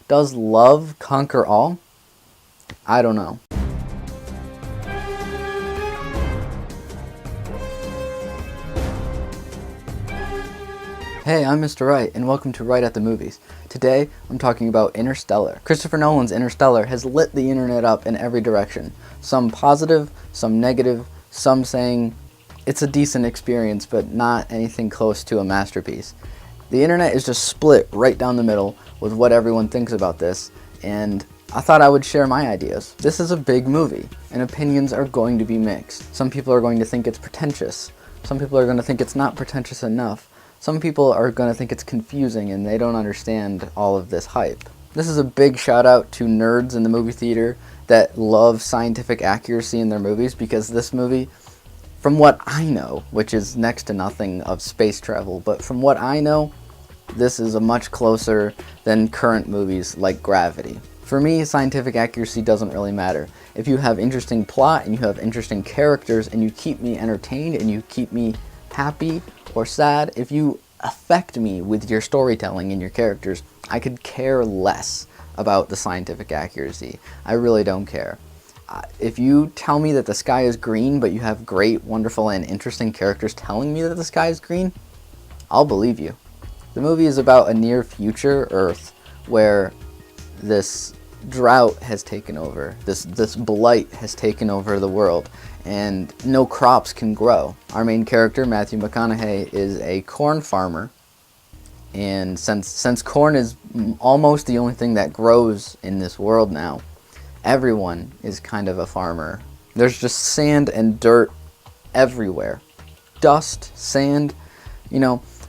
Does love conquer all? I don't know. Hey, I'm Mr. Wright, and welcome to Wright at the Movies. Today, I'm talking about Interstellar. Christopher Nolan's Interstellar has lit the internet up in every direction. Some positive, some negative, some saying it's a decent experience, but not anything close to a masterpiece. The internet is just split right down the middle with what everyone thinks about this, and I thought I would share my ideas. This is a big movie, and opinions are going to be mixed. Some people are going to think it's pretentious. Some people are going to think it's not pretentious enough. Some people are going to think it's confusing and they don't understand all of this hype. This is a big shout out to nerds in the movie theater that love scientific accuracy in their movies, because this movie, from what I know, which is next to nothing of space travel, but from what I know, this is a much closer than current movies like Gravity. For me, scientific accuracy doesn't really matter. If you have interesting plot and you have interesting characters and you keep me entertained and you keep me happy or sad, if you affect me with your storytelling and your characters, I could care less about the scientific accuracy. I really don't care. If you tell me that the sky is green, but you have great, wonderful, and interesting characters telling me that the sky is green, I'll believe you. The movie is about a near future Earth where this drought has taken over, this blight has taken over the world, and no crops can grow. Our main character, Matthew McConaughey, is a corn farmer, and since corn is almost the only thing that grows in this world now, everyone is kind of a farmer. There's just sand and dirt everywhere. Dust, sand,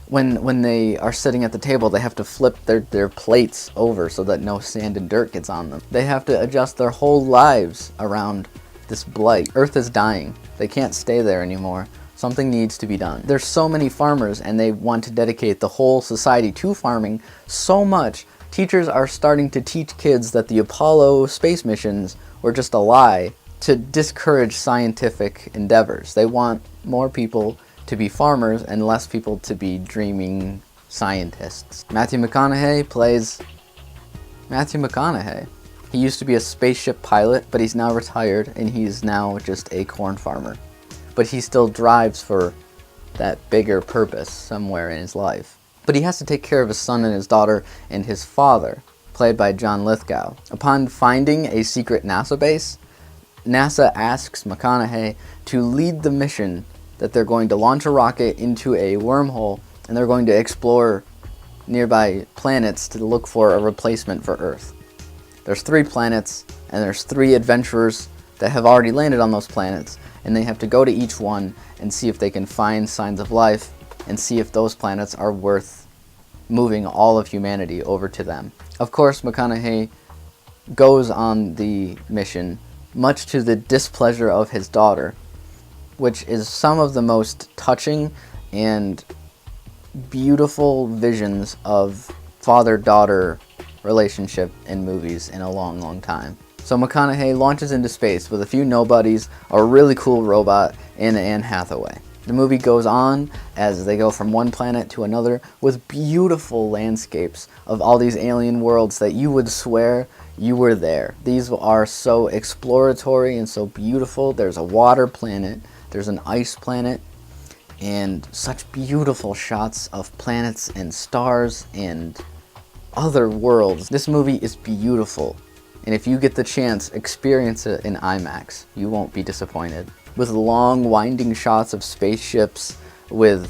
when they are sitting at the table, they have to flip their plates over so that no sand and dirt gets on them. They have to adjust their whole lives around this blight. Earth is dying. They can't stay there anymore. Something needs to be done. There's so many farmers, and they want to dedicate the whole society to farming so much. Teachers are starting to teach kids that the Apollo space missions were just a lie to discourage scientific endeavors. They want more people to be farmers and less people to be dreaming scientists. Matthew McConaughey plays Matthew McConaughey. He used to be a spaceship pilot, but he's now retired and he's now just a corn farmer. But he still drives for that bigger purpose somewhere in his life. But he has to take care of his son and his daughter and his father, played by John Lithgow. Upon finding a secret NASA base, NASA asks McConaughey to lead the mission that they're going to launch a rocket into a wormhole, and they're going to explore nearby planets to look for a replacement for Earth. There's 3 planets, and there's 3 adventurers that have already landed on those planets, and they have to go to each one and see if they can find signs of life and see if those planets are worth moving all of humanity over to them. Of course, McConaughey goes on the mission, much to the displeasure of his daughter, which is some of the most touching and beautiful visions of father-daughter relationship in movies in a long, long time. So McConaughey launches into space with a few nobodies, a really cool robot, and Anne Hathaway. The movie goes on as they go from one planet to another with beautiful landscapes of all these alien worlds that you would swear you were there. These are so exploratory and so beautiful. There's a water planet, there's an ice planet, and such beautiful shots of planets and stars and other worlds. This movie is beautiful, and if you get the chance, experience it in IMAX. You won't be disappointed. With long, winding shots of spaceships, with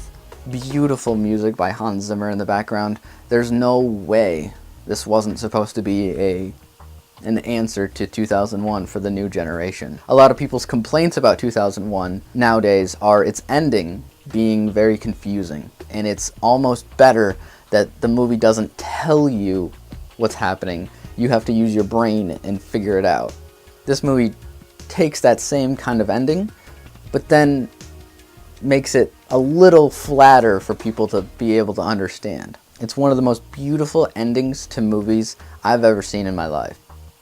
beautiful music by Hans Zimmer in the background, there's no way this wasn't supposed to be an answer to 2001 for the new generation. A lot of people's complaints about 2001 nowadays are its ending being very confusing, and it's almost better that the movie doesn't tell you what's happening. You have to use your brain and figure it out. This movie takes that same kind of ending, but then makes it a little flatter for people to be able to understand. It's one of the most beautiful endings to movies I've ever seen in my life.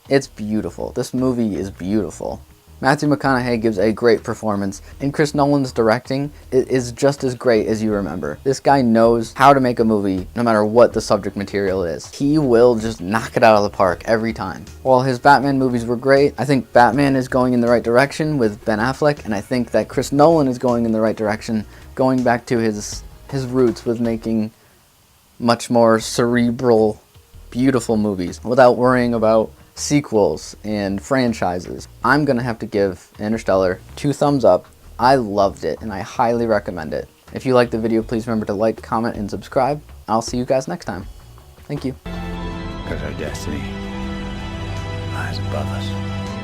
It's beautiful. This movie is beautiful. Matthew McConaughey gives a great performance, and Chris Nolan's directing is just as great as you remember. This guy knows how to make a movie no matter what the subject material is. He will just knock it out of the park every time. While his Batman movies were great, I think Batman is going in the right direction with Ben Affleck, and I think that Chris Nolan is going in the right direction, going back to his roots with making much more cerebral, beautiful movies without worrying about sequels and franchises. I'm gonna have to give Interstellar 2 thumbs up. I loved it and I highly recommend it. If you liked the video, please remember to like, comment, and subscribe. I'll see you guys next time. Thank you. Because our destiny lies above us.